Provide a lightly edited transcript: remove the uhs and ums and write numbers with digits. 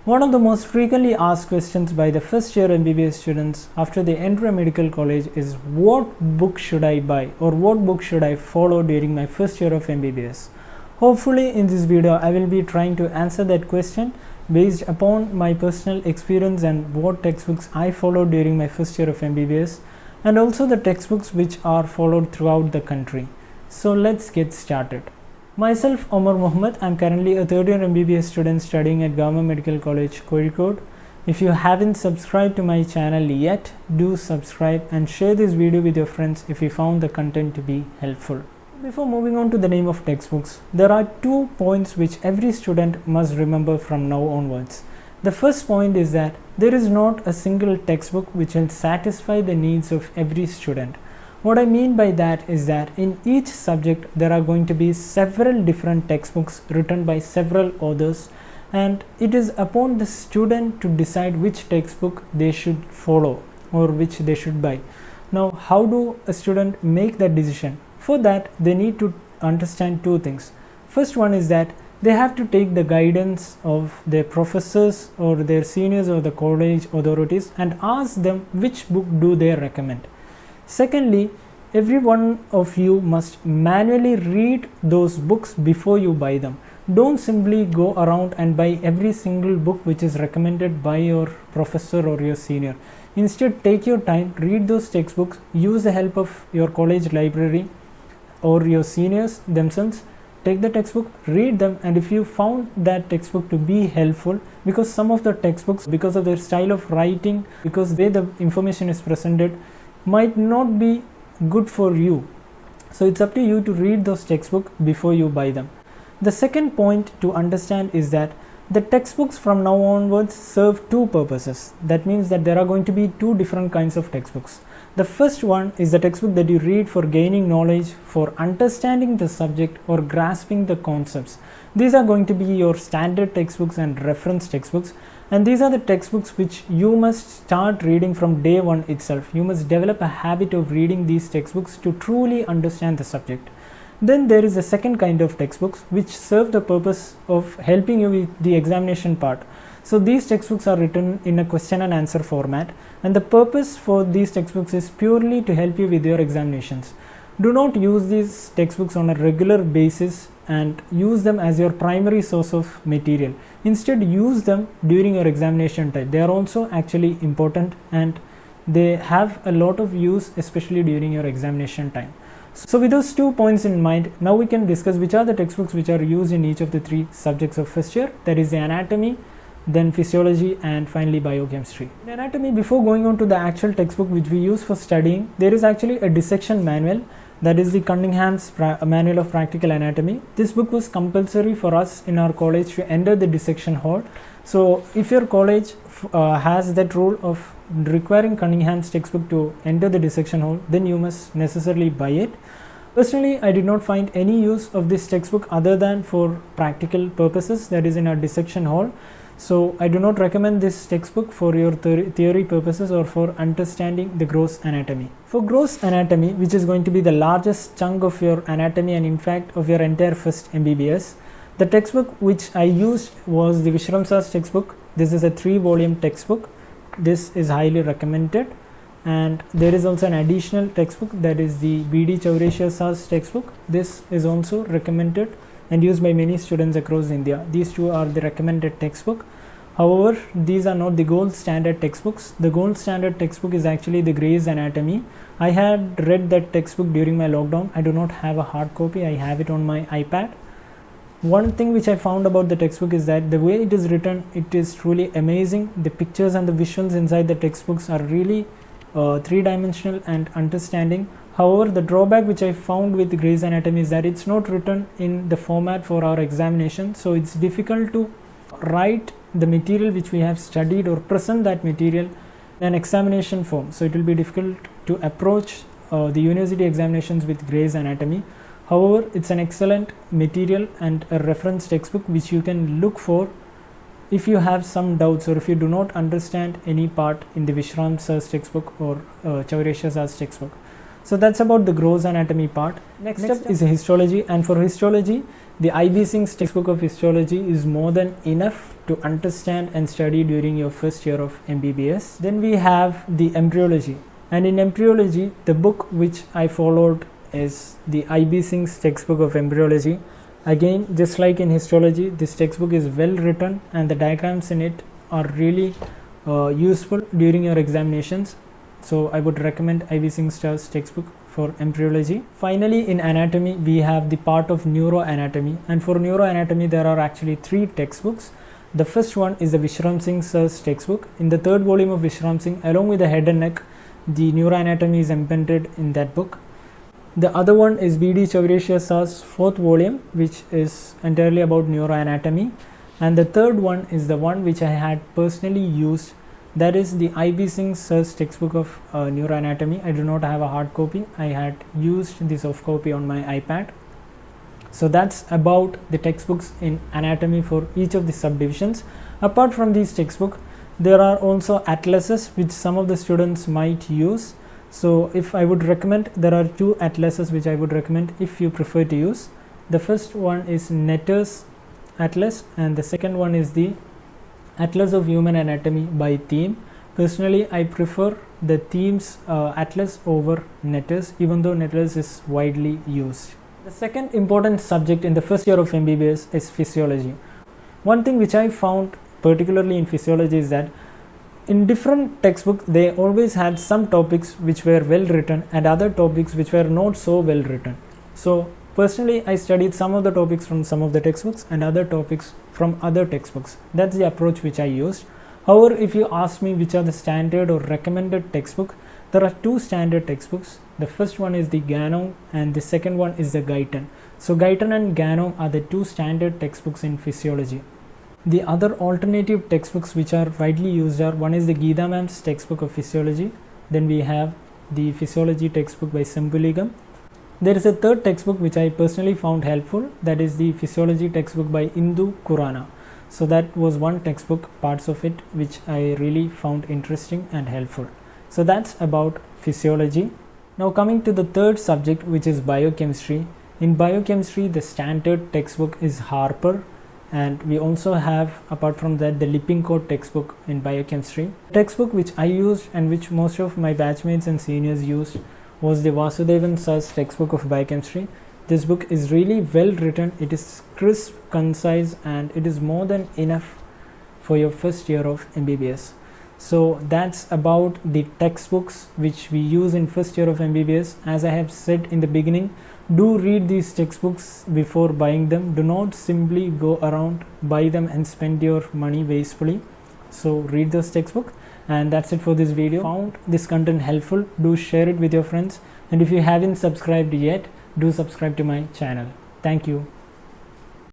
One of the most frequently asked questions by the first year MBBS students after they enter a medical college is what book should I buy or what book should I follow during my first year of MBBS. Hopefully in this video I will be trying to answer that question based upon my personal experience and what textbooks I followed during my first year of MBBS and also the textbooks which are followed throughout the country. So let's get started. Myself Omar Mohammed, I am currently a third year MBBS student studying at Government Medical College, Kozhikode. If you haven't subscribed to my channel yet, do subscribe and share this video with your friends if you found the content to be helpful. Before moving on to the name of textbooks, there are 2 points which every student must remember from now onwards. The first point is that there is not a single textbook which will satisfy the needs of every student. What I mean by that is that in each subject there are going to be several different textbooks written by several authors, and it is upon the student to decide which textbook they should follow or which they should buy. Now, how do a student make that decision? For that, they need to understand 2 things. First one is that they have to take the guidance of their professors or their seniors or the college authorities and ask them which book do they recommend. Secondly, every one of you must manually read those books before you buy them. Don't simply go around and buy every single book which is recommended by your professor or your senior. Instead, take your time, read those textbooks, use the help of your college library or your seniors themselves. Take the textbook, read them, and if you found that textbook to be helpful, because some of the textbooks, because of their style of writing, because the way the information is presented, might not be good for you. So it's up to you to read those textbooks before you buy them. The second point to understand is that the textbooks from now onwards serve 2 purposes. That means that there are going to be 2 different kinds of textbooks. The first one is the textbook that you read for gaining knowledge, for understanding the subject or grasping the concepts. These are going to be your standard textbooks and reference textbooks, and these are the textbooks which you must start reading from day 1 itself. You must develop a habit of reading these textbooks to truly understand the subject. Then there is a second kind of textbooks which serve the purpose of helping you with the examination part. So these textbooks are written in a question and answer format, and the purpose for these textbooks is purely to help you with your examinations. Do not use these textbooks on a regular basis and use them as your primary source of material. Instead, use them during your examination time. They are also actually important and they have a lot of use, especially during your examination time. So with those 2 points in mind, now we can discuss which are the textbooks which are used in each of the 3 subjects of first year. That is the anatomy, then physiology, and finally biochemistry. In anatomy, before going on to the actual textbook which we use for studying, there is actually a dissection manual. That is the Cunningham's Manual of Practical Anatomy. This book was compulsory for us in our college to enter the dissection hall. So if your college has that rule of requiring Cunningham's textbook to enter the dissection hall, then you must necessarily buy it. Personally, I did not find any use of this textbook other than for practical purposes, that is in our dissection hall. So I do not recommend this textbook for your theory purposes or for understanding the gross anatomy. For gross anatomy, which is going to be the largest chunk of your anatomy and in fact of your entire first MBBS, the textbook which I used was the Vishram Sir's textbook. This is a 3-volume textbook. This is highly recommended, and there is also an additional textbook, that is the B.D. Chaurasia Sir's textbook. This is also recommended and used by many students across India. These 2 are the recommended textbook. However, these are not the gold standard textbooks. The gold standard textbook is actually the Gray's Anatomy. I had read that textbook during my lockdown. I do not have a hard copy. I have it on my iPad. One thing which I found about the textbook is that the way it is written, it is truly amazing. The pictures and the visuals inside the textbooks are really 3-dimensional and understanding. However, the drawback which I found with Gray's Anatomy is that it's not written in the format for our examination, so it's difficult to write the material which we have studied or present that material in an examination form. So it will be difficult to approach the university examinations with Gray's Anatomy. However, it's an excellent material and a reference textbook which you can look for if you have some doubts or if you do not understand any part in the Vishram Sir's textbook or Chaurasia Sir's textbook. So that's about the gross anatomy part. Next up is histology, and for histology, the IB Singh's textbook of histology is more than enough to understand and study during your first year of MBBS. Then we have the embryology, and in embryology the book which I followed is the IB Singh's textbook of embryology. Again, just like in histology, this textbook is well written and the diagrams in it are really useful during your examinations. So I would recommend IB Singh's textbook for embryology. Finally, in anatomy, we have the part of neuroanatomy, and for neuroanatomy there are actually 3 textbooks. The first one is the Vishram Singh sir's textbook. In the 3rd volume of Vishram Singh, along with the head and neck, the neuroanatomy is embedded in that book. The other one is B.D. Chavreshia sir's 4th volume, which is entirely about neuroanatomy, and the 3rd one is the one which I had personally used, that is the IB Singh sir's textbook of neuroanatomy. I do not have a hard copy. I had used the soft copy on my iPad. So that's about the textbooks in anatomy for each of the subdivisions. Apart from these textbooks, there are also atlases which some of the students might use. So if I would recommend, there are 2 atlases which I would recommend if you prefer to use. The first one is Netter's Atlas, and the second one is the Atlas of Human Anatomy by theme. Personally, I prefer the themes atlas over Netter's, even though Netter's is widely used. The second important subject in the first year of MBBS is physiology. One thing which I found particularly in physiology is that in different textbooks they always had some topics which were well written and other topics which were not so well written. So personally, I studied some of the topics from some of the textbooks and other topics from other textbooks. That's the approach which I used. However, if you ask me which are the standard or recommended textbook, there are 2 standard textbooks. The first one is the Ganong and the second one is the Guyton. So Guyton and Ganong are the 2 standard textbooks in physiology. The other alternative textbooks which are widely used are, one is the Geeta Ma'am's textbook of physiology, then we have the Physiology Textbook by Sambuligam. There is a 3rd textbook which I personally found helpful, that is the Physiology Textbook by Indu Kurana. So that was one textbook, parts of it, which I really found interesting and helpful. So that's about physiology. Now coming to the 3rd subject, which is biochemistry. In biochemistry, the standard textbook is Harper, and we also have, apart from that, the Lippincott textbook in biochemistry. The textbook which I used and which most of my batchmates and seniors used was the Vasudevan sir's textbook of biochemistry. This book is really well written. It is crisp, concise, and it is more than enough for your first year of MBBS. So that's about the textbooks which we use in first year of MBBS. As I have said in the beginning, do read these textbooks before buying them. Do not simply go around, buy them and spend your money wastefully. So read those textbooks. And that's it for this video. Found this content helpful, do share it with your friends, and if you haven't subscribed yet, do subscribe to my channel. Thank you.